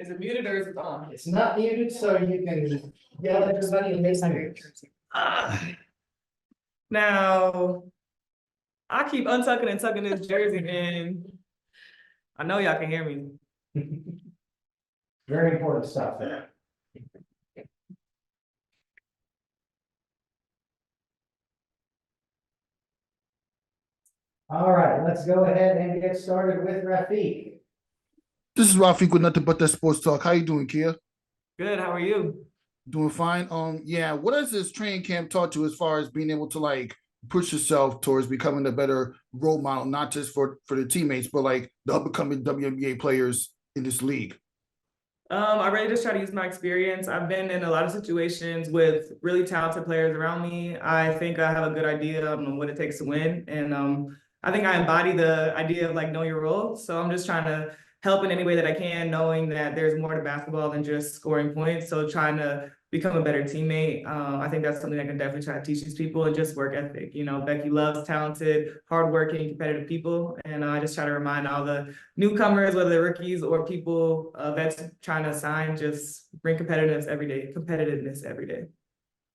Is it muted or is it on? It's not muted, so you can yell at everybody and make some noise. Now, I keep untucking and tucking this jersey, and I know y'all can hear me. Very important stuff there. All right, let's go ahead and get started with Rafiq. This is Rafiq with Nothing But That Sports Talk. How you doing, Kiah? Good, how are you? Doing fine. Yeah. What has this training camp taught you as far as being able to like push yourself towards becoming a better role model, not just for the teammates, but like the upcoming WNBA players in this league? I really just try to use my experience. I've been in a lot of situations with really talented players around me. I think I have a good idea on what it takes to win. And I think I embody the idea of like know your role. So I'm just trying to help in any way that I can, knowing that there's more to basketball than just scoring points. So trying to become a better teammate. I think that's something I can definitely try to teach these people, and just work ethic. You know, Becky loves talented, hardworking, competitive people. And I just try to remind all the newcomers, whether they're rookies or people that's trying to sign, just bring competitiveness every day.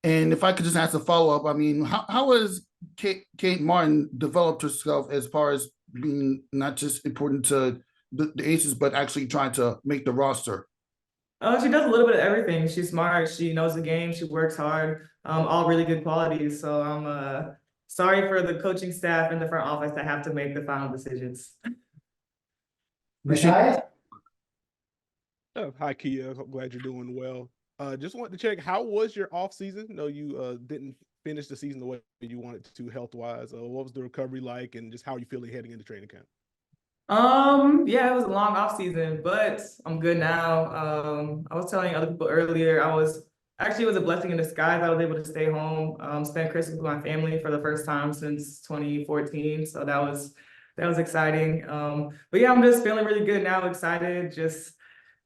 And if I could just ask a follow-up, I mean, how has Kate Martin developed herself as far as being not just important to the Aces, but actually trying to make the roster? She does a little bit of everything. She's smart. She knows the game. She works hard. All really good qualities. So I'm sorry for the coaching staff and the front office that have to make the final decisions. Kiah? Hi, Kiah. I'm glad you're doing well. Just wanted to check, how was your off season? No, you didn't finish the season the way you wanted to health-wise. What was the recovery like, and just how are you feeling heading into training camp? Yeah, it was a long off season, but I'm good now. I was telling other people earlier, it was a blessing in disguise. I was able to stay home, spend Christmas with my family for the first time since 2014. So that was exciting. But yeah, I'm just feeling really good now, excited, just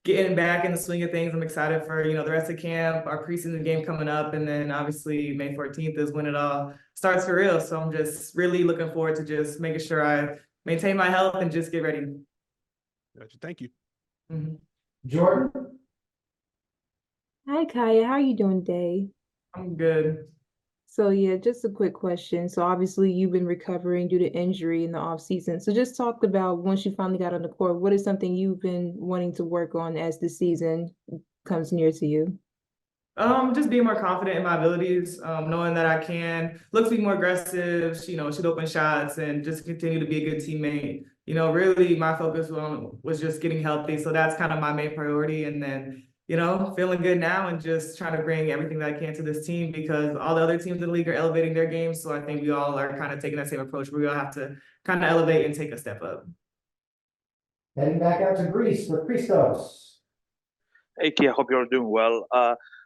getting back in the swing of things. I'm excited for, the rest of camp, our preseason game coming up, and then obviously May 14th is when it all starts for real. So I'm just really looking forward to just making sure I maintain my health and just get ready. Gotcha. Thank you. Mm-hmm. Jordan? Hi, Kiah. How are you doing today? I'm good. So yeah, just a quick question. So obviously you've been recovering due to injury in the off season. So just talk about once you finally got on the court, what is something you've been wanting to work on as the season comes near to you? Just being more confident in my abilities, knowing that I can look to be more aggressive, shoot open shots, and just continue to be a good teammate. Really my focus was just getting healthy. So that's kind of my main priority. And then, feeling good now and just trying to bring everything that I can to this team, because all the other teams in the league are elevating their games. So I think we all are kind of taking that same approach. We all have to kind of elevate and take a step up. Heading back out to Greece with Christos. Hey, Kia, hope you're doing well.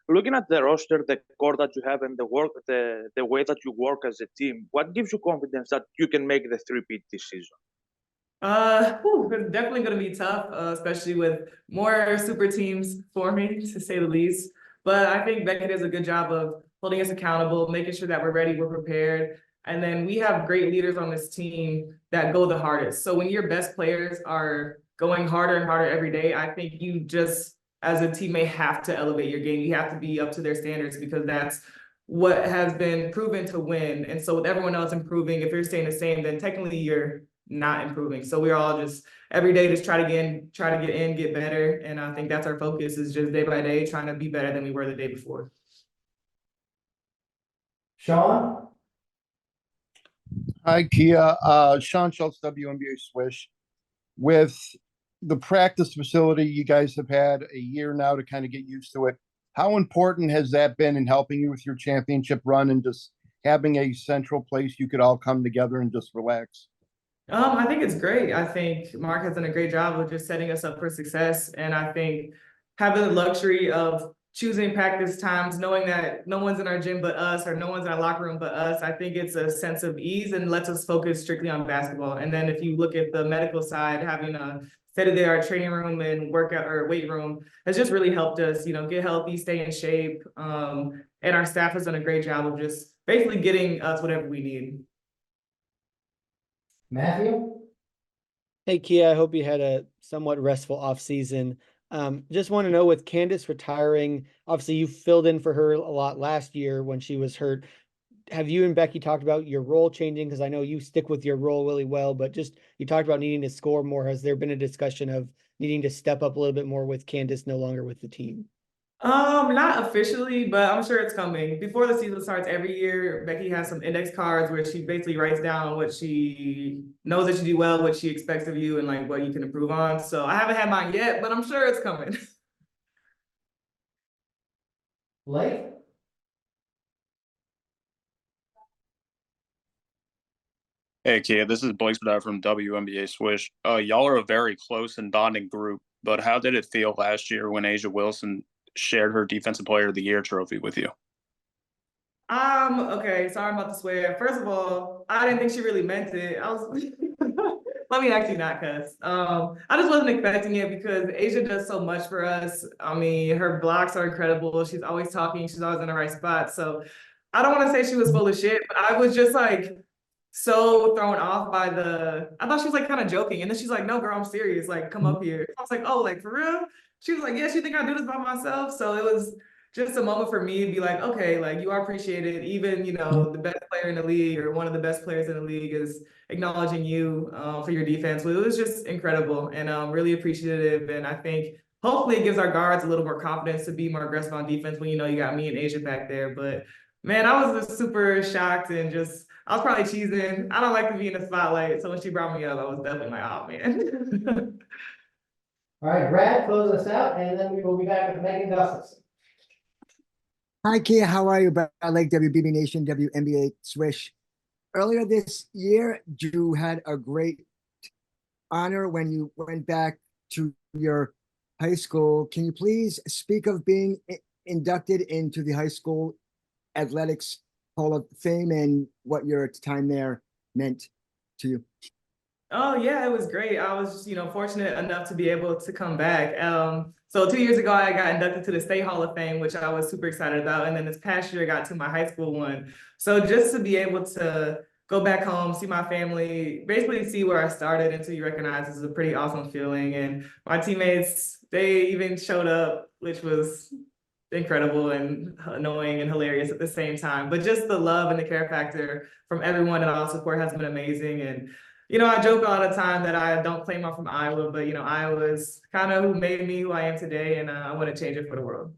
Looking at the roster, the core that you have, and the way that you work as a team, what gives you confidence that you can make the three-peat this season? It's definitely going to be tough, especially with more super teams forming, to say the least. But I think Becky does a good job of holding us accountable, making sure that we're ready, we're prepared. And then we have great leaders on this team that go the hardest. So when your best players are going harder and harder every day, I think you just, as a teammate, have to elevate your game. You have to be up to their standards, because that's what has been proven to win. And so with everyone else improving, if you're staying the same, then technically you're not improving. So we're all just every day just try to get in, get better. And I think that's our focus, is just day by day trying to be better than we were the day before. Sean? Hi, Kiah. Sean Schultz, WNBA Swish. With the practice facility, you guys have had a year now to kind of get used to it. How important has that been in helping you with your championship run, and just having a central place you could all come together and just relax? I think it's great. I think Mark has done a great job of just setting us up for success. And I think having the luxury of choosing practice times, knowing that no one's in our gym but us, or no one's in our locker room but us, I think it's a sense of ease and lets us focus strictly on basketball. And then if you look at the medical side, having a state-of-the-art training room and workout or weight room has just really helped us, get healthy, stay in shape. And our staff has done a great job of just basically getting us whatever we need. Matthew? Hey, Kiah, I hope you had a somewhat restful off season. Just want to know, with Candace retiring, obviously you filled in for her a lot last year when she was hurt. Have you and Becky talked about your role changing? Because I know you stick with your role really well, but just you talked about needing to score more. Has there been a discussion of needing to step up a little bit more with Candace no longer with the team? Not officially, but I'm sure it's coming. Before the season starts every year, Becky has some index cards where she basically writes down what she knows that you do well, what she expects of you, and like what you can improve on. So I haven't had mine yet, but I'm sure it's coming. Blake? Hey, Kiah, this is Blake Spadine from WNBA Swish. Y'all are a very close and bonding group, but how did it feel last year when Asia Wilson shared her Defensive Player of the Year trophy with you? Okay, sorry about the swear. First of all, I didn't think she really meant it. I was let me actually not cuss. I just wasn't expecting it because Asia does so much for us. I mean, her blocks are incredible. She's always talking, she's always in the right spot. So I don't want to say she was full of shit, but I was just like so thrown off by I thought she was like kind of joking. And then she's like, no, girl, I'm serious. Like, come up here. I was like, oh, like for real? She was like, yes, you think I do this by myself? So it was just a moment for me to be like, okay, like you are appreciated. Even, the best player in the league or one of the best players in the league is acknowledging you for your defense. Well, it was just incredible and really appreciative. And I think hopefully it gives our guards a little more confidence to be more aggressive on defense when you got me and Asia back there. But man, I was just super shocked and I was probably cheesing. I don't like to be in the spotlight. So when she brought me up, I was definitely like, oh man. All right, Brad, close us out, and then we will be back with Megan Gustafson. Hi, Kiah. How are you? Brad Lake, WBB Nation, WNBA Swish. Earlier this year, you had a great honor when you went back to your high school. Can you please speak of being inducted into the high school athletics Hall of Fame and what your time there meant to you? Oh yeah, it was great. I was just, fortunate enough to be able to come back. So 2 years ago, I got inducted to the State Hall of Fame, which I was super excited about. And then this past year, I got to my high school one. So just to be able to go back home, see my family, basically see where I started and to be recognized is a pretty awesome feeling. And my teammates, they even showed up, which was incredible and annoying and hilarious at the same time. But just the love and the care factor from everyone and all support has been amazing. And I joke all the time that I don't claim I'm from Iowa, but Iowa is kind of who made me who I am today, and I want to change it for the world.